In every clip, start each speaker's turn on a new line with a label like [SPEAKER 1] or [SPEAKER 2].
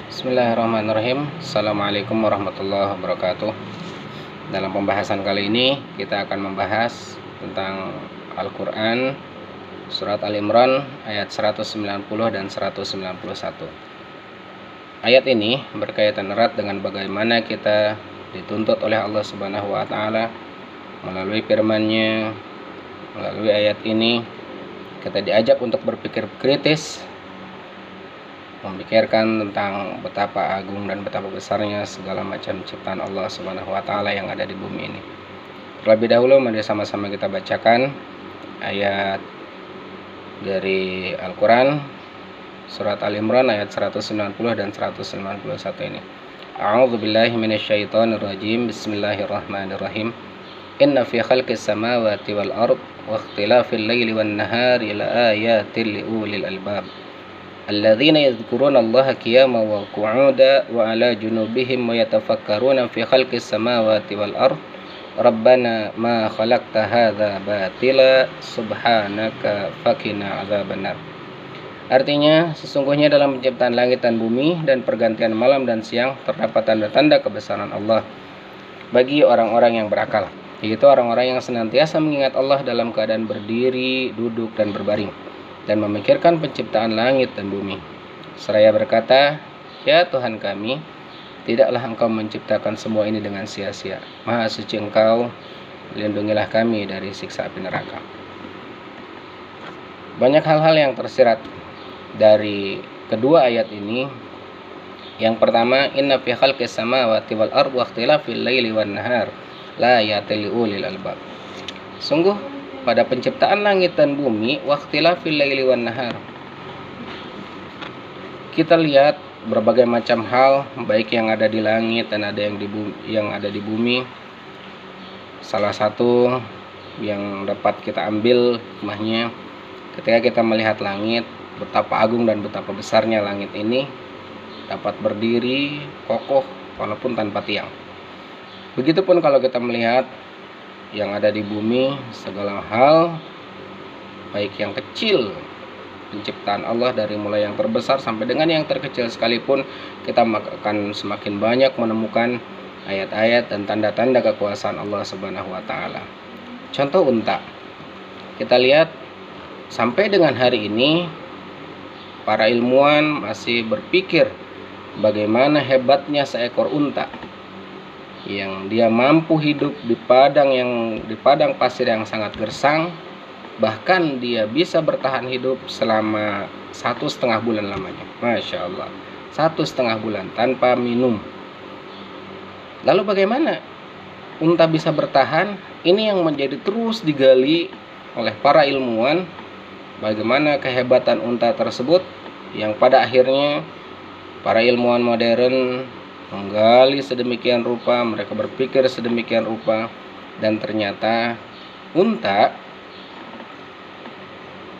[SPEAKER 1] Bismillahirrahmanirrahim. Assalamualaikum warahmatullahi wabarakatuh. Dalam pembahasan kali ini kita akan membahas tentang Al-Quran Surat Al-Imran ayat 190 dan 191. Ayat ini berkaitan erat dengan bagaimana kita dituntut oleh Allah Subhanahu wa Ta'ala melalui firman-Nya. Melalui ayat ini kita diajak untuk berpikir kritis, memikirkan tentang betapa agung dan betapa besarnya segala macam ciptaan Allah Subhanahu wa Ta'ala yang ada di bumi ini. Terlebih dahulu mari sama-sama kita bacakan ayat dari Al-Quran Surat Al-Imran ayat 190 dan 191 ini. A'udzubillahi minasyaitonirrajim. Bismillahirrahmanirrahim. Inna fi khalqis samawati wal ard wa ikhtilafil laili wan nahari la ayatin liulil albab alladzina yadhkuruna Allaha qiyaman wa qu'udan wa 'ala junubihim wa yatafakkaruna fi khalqis samawati wal ard Rabbana ma khalaqta hadza batila subhanaka faqina adzabannar. Artinya, sesungguhnya dalam penciptaan langit dan bumi dan pergantian malam dan siang terdapat tanda-tanda kebesaran Allah bagi orang-orang yang berakal, yaitu orang-orang yang senantiasa mengingat Allah dalam keadaan berdiri, duduk, dan berbaring, dan memikirkan penciptaan langit dan bumi. Seraya berkata, "Ya Tuhan kami, tidaklah Engkau menciptakan semua ini dengan sia-sia. Maha suci Engkau, lindungilah kami dari siksa api neraka." Banyak hal-hal yang tersirat dari kedua ayat ini. Yang pertama, inna fi khalqis samawati wal ardi wa ikhtilafil laili wan nahar la ayatil liulil albab. Sungguh pada penciptaan langit dan bumi, wa ikhtilafil laili wan nahar, kita lihat berbagai macam hal, baik yang ada di langit dan ada yang ada di bumi. Salah satu yang dapat kita ambil hikmahnya ketika kita melihat langit, betapa agung dan betapa besarnya langit ini dapat berdiri kokoh walaupun tanpa tiang. Begitupun kalau kita melihat yang ada di bumi, segala hal baik yang kecil penciptaan Allah dari mulai yang terbesar sampai dengan yang terkecil sekalipun, kita akan semakin banyak menemukan ayat-ayat dan tanda-tanda kekuasaan Allah Subhanahu wa Ta'ala. Contoh unta, kita lihat sampai dengan hari ini para ilmuwan masih berpikir bagaimana hebatnya seekor unta yang dia mampu hidup di padang pasir yang sangat gersang. Bahkan dia bisa bertahan hidup selama 1,5 bulan lamanya. Masya Allah, 1,5 bulan tanpa minum. Lalu bagaimana unta bisa bertahan? Ini yang menjadi terus digali oleh para ilmuwan, bagaimana kehebatan unta tersebut, yang pada akhirnya para ilmuwan modern menggali sedemikian rupa, mereka berpikir sedemikian rupa, dan ternyata unta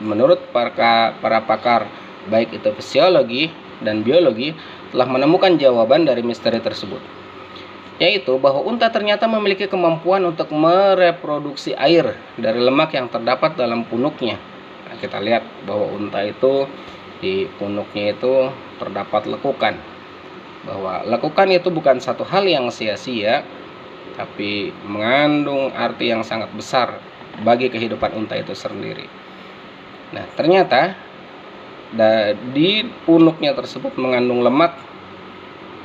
[SPEAKER 1] menurut para pakar baik itu fisiologi dan biologi telah menemukan jawaban dari misteri tersebut, yaitu bahwa unta ternyata memiliki kemampuan untuk mereproduksi air dari lemak yang terdapat dalam punuknya. Nah, kita lihat bahwa unta itu di punuknya itu terdapat lekukan, bahwa lekukan itu bukan satu hal yang sia-sia, tapi mengandung arti yang sangat besar bagi kehidupan unta itu sendiri. Nah, ternyata di punuknya tersebut mengandung lemak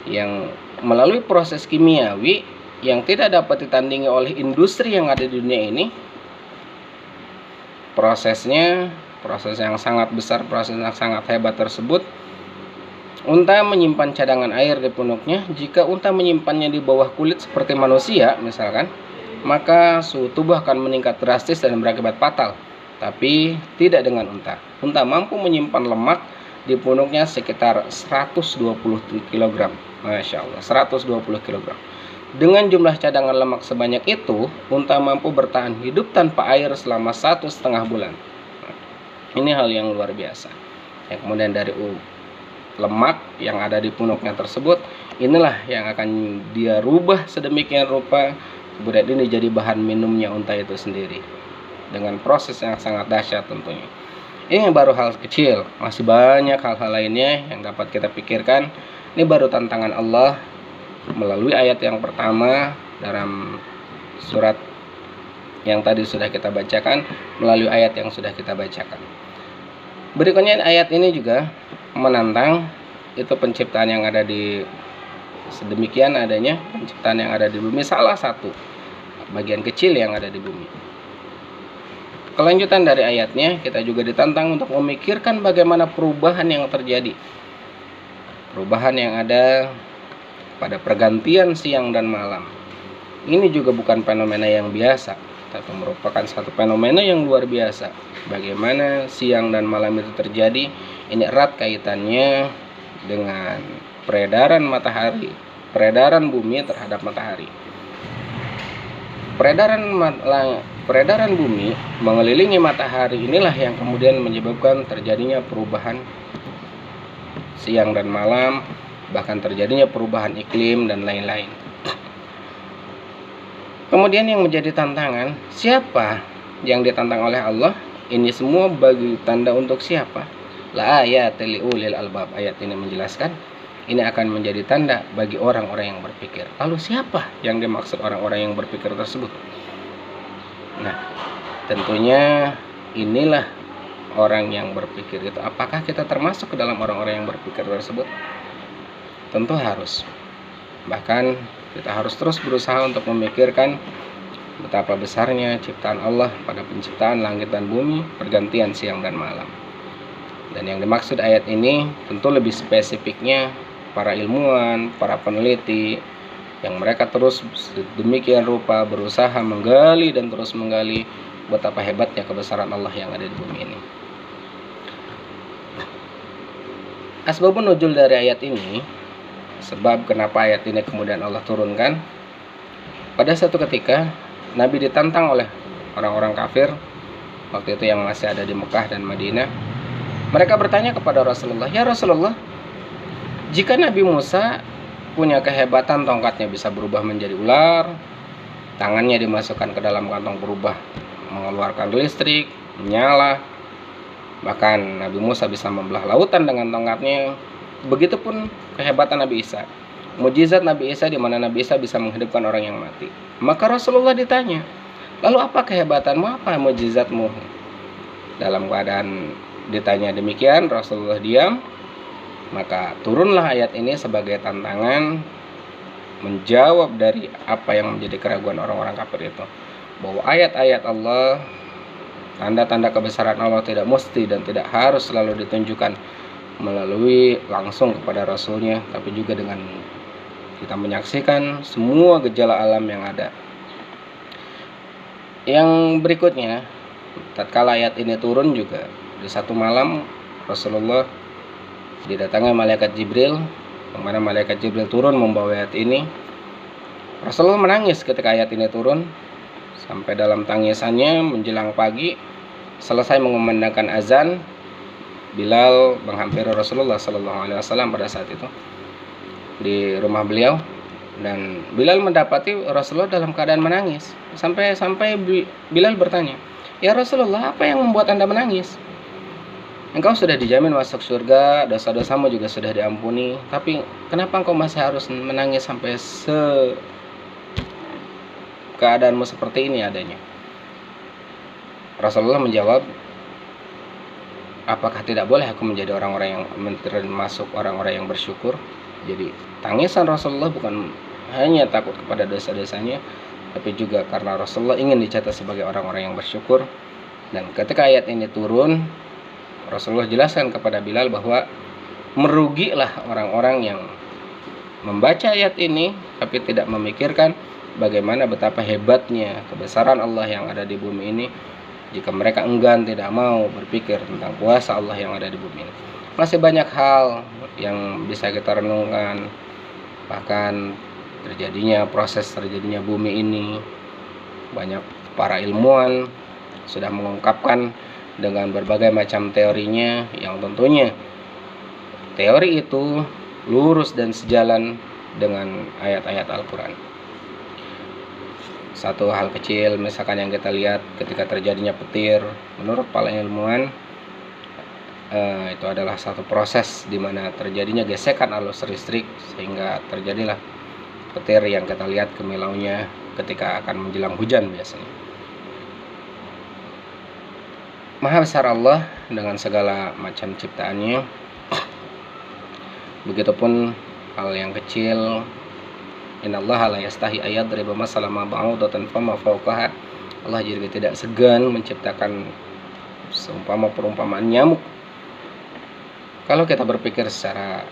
[SPEAKER 1] yang melalui proses kimiawi yang tidak dapat ditandingi oleh industri yang ada di dunia ini. Proses yang sangat besar, proses yang sangat hebat tersebut. Unta menyimpan cadangan air di punuknya. Jika unta menyimpannya di bawah kulit seperti manusia misalkan, maka suhu tubuh akan meningkat drastis dan berakibat fatal. Tapi tidak dengan unta. Unta mampu menyimpan lemak di punuknya sekitar 120 kg. Masya Allah, 120 kg. Dengan jumlah cadangan lemak sebanyak itu, unta mampu bertahan hidup tanpa air selama 1,5 bulan. Ini hal yang luar biasa. Yang kemudian dari lemak yang ada di punuknya tersebut, inilah yang akan dia rubah sedemikian rupa, kemudian ini jadi bahan minumnya unta itu sendiri, dengan proses yang sangat dahsyat tentunya. Ini baru hal kecil, masih banyak hal-hal lainnya yang dapat kita pikirkan Ini baru tantangan Allah melalui ayat yang pertama dalam surat yang tadi sudah kita bacakan, melalui ayat yang sudah kita bacakan. Berikutnya ayat ini juga menantang itu penciptaan yang ada di sedemikian adanya penciptaan yang ada di bumi, salah satu bagian kecil yang ada di bumi. Kelanjutan dari ayatnya, kita juga ditantang untuk memikirkan bagaimana perubahan yang terjadi, perubahan yang ada pada pergantian siang dan malam. Ini juga bukan fenomena yang biasa, tapi merupakan satu fenomena yang luar biasa. Bagaimana siang dan malam itu terjadi, ini erat kaitannya dengan peredaran matahari, peredaran bumi terhadap matahari. Peredaran bumi mengelilingi matahari inilah yang kemudian menyebabkan terjadinya perubahan siang dan malam, bahkan terjadinya perubahan iklim dan lain-lain. Kemudian yang menjadi tantangan, siapa yang ditantang oleh Allah? Ini semua bagi tanda untuk siapa? La ayatil liulil albab. Ayat ini menjelaskan ini akan menjadi tanda bagi orang-orang yang berpikir. Lalu siapa yang dimaksud orang-orang yang berpikir tersebut? Nah, tentunya inilah orang yang berpikir itu. Apakah kita termasuk ke dalam orang-orang yang berpikir tersebut? Tentu harus. Bahkan kita harus terus berusaha untuk memikirkan betapa besarnya ciptaan Allah pada penciptaan langit dan bumi, pergantian siang dan malam. Dan yang dimaksud ayat ini tentu lebih spesifiknya para ilmuwan, para peneliti yang mereka terus demikian rupa berusaha menggali dan terus menggali betapa hebatnya kebesaran Allah yang ada di bumi ini. Asbabun nuzul dari ayat ini, sebab kenapa ayat ini kemudian Allah turunkan, pada satu ketika Nabi ditantang oleh orang-orang kafir waktu itu yang masih ada di Mekah dan Madinah. Mereka bertanya kepada Rasulullah, "Ya Rasulullah, jika Nabi Musa punya kehebatan, tongkatnya bisa berubah menjadi ular, tangannya dimasukkan ke dalam kantong berubah mengeluarkan listrik, menyala, bahkan Nabi Musa bisa membelah lautan dengan tongkatnya, begitupun kehebatan Nabi Isa, mujizat Nabi Isa di mana Nabi Isa bisa menghidupkan orang yang mati." Maka Rasulullah ditanya, "Lalu apa kehebatanmu, apa mujizatmu?" Dalam keadaan ditanya demikian, Rasulullah diam. Maka turunlah ayat ini sebagai tantangan menjawab dari apa yang menjadi keraguan orang-orang kafir itu, bahwa ayat-ayat Allah, tanda-tanda kebesaran Allah tidak mesti dan tidak harus selalu ditunjukkan melalui langsung kepada Rasulnya, tapi juga dengan kita menyaksikan semua gejala alam yang ada. Yang berikutnya, tatkala ayat ini turun juga, di satu malam Rasulullah didatangi malaikat Jibril, yang mana malaikat Jibril turun membawa ayat ini. Rasulullah menangis ketika ayat ini turun, sampai dalam tangisannya menjelang pagi, selesai mengumandangkan azan, Bilal menghampiri Rasulullah SAW pada saat itu di rumah beliau, dan Bilal mendapati Rasulullah dalam keadaan menangis. Sampai Bilal bertanya, "Ya Rasulullah, apa yang membuat Anda menangis? Engkau sudah dijamin masuk surga, dosa-dosamu juga sudah diampuni, tapi kenapa engkau masih harus menangis sampai keadaanmu seperti ini adanya?" Rasulullah menjawab, "Apakah tidak boleh aku menjadi orang-orang yang termasuk orang-orang yang bersyukur?" Jadi tangisan Rasulullah bukan hanya takut kepada dosa-dosanya, tapi juga karena Rasulullah ingin dicatat sebagai orang-orang yang bersyukur. Dan ketika ayat ini turun, Rasulullah jelaskan kepada Bilal bahwa merugilah orang-orang yang membaca ayat ini tapi tidak memikirkan bagaimana betapa hebatnya kebesaran Allah yang ada di bumi ini, jika mereka enggan, tidak mau berpikir tentang kuasa Allah yang ada di bumi ini. Masih banyak hal yang bisa kita renungkan, bahkan proses terjadinya bumi ini. Banyak para ilmuwan sudah mengungkapkan dengan berbagai macam teorinya, yang tentunya teori itu lurus dan sejalan dengan ayat-ayat Al-Quran. Satu hal kecil misalkan yang kita lihat ketika terjadinya petir, menurut para ilmuwan Itu adalah satu proses di mana terjadinya gesekan arus listrik sehingga terjadilah petir yang kita lihat kimilaunya ketika akan menjelang hujan biasanya. Maha besar Allah dengan segala macam ciptaannya. Begitupun hal yang kecil. Innallaha la yastahi ayadriba masalan ma ba'udatan fama fawqaha. Allah juga tidak segan menciptakan seumpama perumpamaan nyamuk. Kalau kita berpikir secara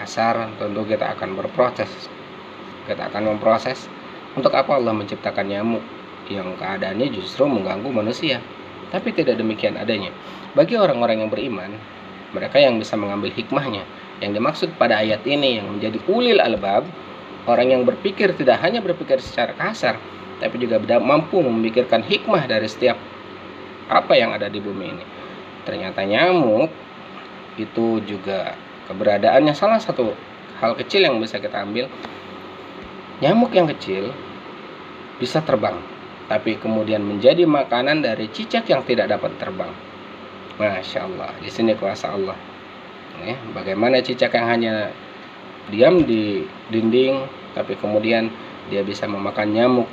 [SPEAKER 1] kasar, tentu kita akan berprotes. Kita akan memproses, untuk apa Allah menciptakan nyamuk yang keadaannya justru mengganggu manusia. Tapi tidak demikian adanya. Bagi orang-orang yang beriman, mereka yang bisa mengambil hikmahnya. Yang dimaksud pada ayat ini yang menjadi ulil albab, orang yang berpikir tidak hanya berpikir secara kasar, tapi juga mampu memikirkan hikmah dari setiap apa yang ada di bumi ini. Ternyata nyamuk itu juga keberadaannya salah satu hal kecil yang bisa kita ambil. Nyamuk yang kecil bisa terbang, tapi kemudian menjadi makanan dari cicak yang tidak dapat terbang. Masya Allah, di sini kuasa Allah. Bagaimana cicak yang hanya diam di dinding, tapi kemudian dia bisa memakan nyamuk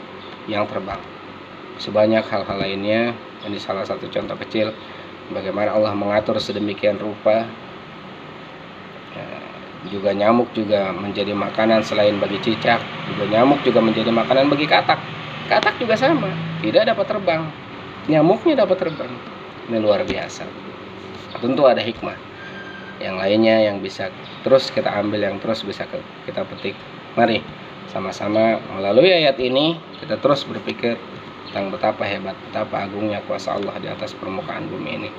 [SPEAKER 1] yang terbang. Sebanyak hal-hal lainnya. Ini salah satu contoh kecil bagaimana Allah mengatur sedemikian rupa. Juga nyamuk juga menjadi makanan selain bagi cicak. Juga nyamuk juga menjadi makanan bagi katak. Katak juga sama, tidak dapat terbang. Nyamuknya dapat terbang. Ini luar biasa. Tentu ada hikmah yang lainnya yang bisa terus kita ambil, yang terus bisa kita petik. Mari sama-sama melalui ayat ini kita terus berpikir tentang betapa hebat, betapa agungnya kuasa Allah di atas permukaan bumi ini.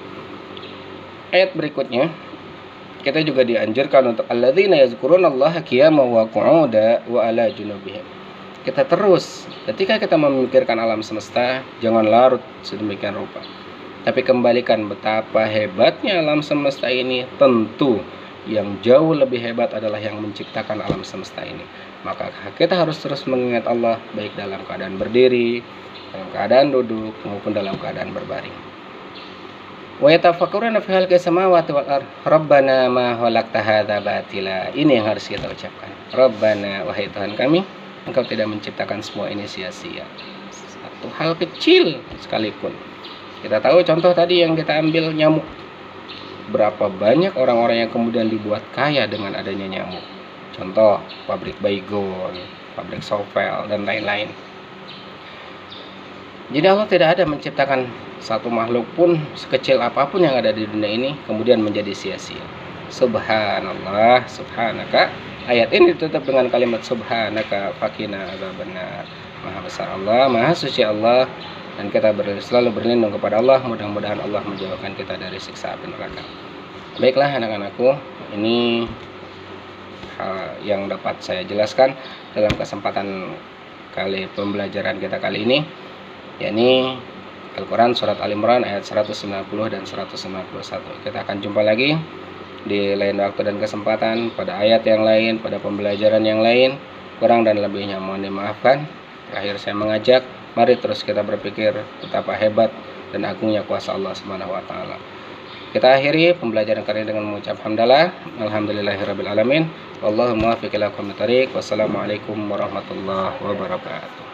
[SPEAKER 1] Ayat berikutnya, kita juga dianjurkan untuk alladzina yazkurunallaha qiyaman wa qu'udan wa ala junubihim. Kita terus ketika kita memikirkan alam semesta, jangan larut sedemikian rupa, tapi kembalikan betapa hebatnya alam semesta ini. Tentu yang jauh lebih hebat adalah yang menciptakan alam semesta ini. Maka kita harus terus mengingat Allah, baik dalam keadaan berdiri, dalam keadaan duduk, maupun dalam keadaan berbaring. Wa yatafakkaruna fi khalqis samawati wal ardh rabbana ma khalaqta hadza batila. Ini yang harus kita ucapkan. Rabbana, wahai Tuhan kami, Engkau tidak menciptakan semua ini sia-sia. Satu hal kecil sekalipun. Kita tahu contoh tadi yang kita ambil, nyamuk. Berapa banyak orang-orang yang kemudian dibuat kaya dengan adanya nyamuk. Contoh pabrik baygon, pabrik sovel, dan lain-lain. Jadi Allah tidak ada menciptakan satu makhluk pun sekecil apapun yang ada di dunia ini kemudian menjadi sia-sia. Subhanallah, subhanaka. Ayat ini ditutup dengan kalimat subhanaka faqina adzabannar. Maha besar Allah, maha suci Allah, dan kita selalu berlindung kepada Allah. Mudah-mudahan Allah menjauhkan kita dari siksa api neraka. Baiklah anak-anakku, ini hal yang dapat saya jelaskan dalam kesempatan pembelajaran kita kali ini, yakni Al-Quran Surat Al-Imran ayat 190 dan 191. Kita akan jumpa lagi di lain waktu dan kesempatan, pada ayat yang lain, pada pembelajaran yang lain. Kurang dan lebihnya mohon dimaafkan. Terakhir saya mengajak, mari terus kita berpikir betapa hebat dan agungnya kuasa Allah Subhanahu wa taala. Kita akhiri pembelajaran kali ini dengan mengucap hamdalah, alhamdulillahirabbil alamin. Wallahu muwaffiq ila aqwamit thariq. Wassalamualaikum warahmatullahi wabarakatuh.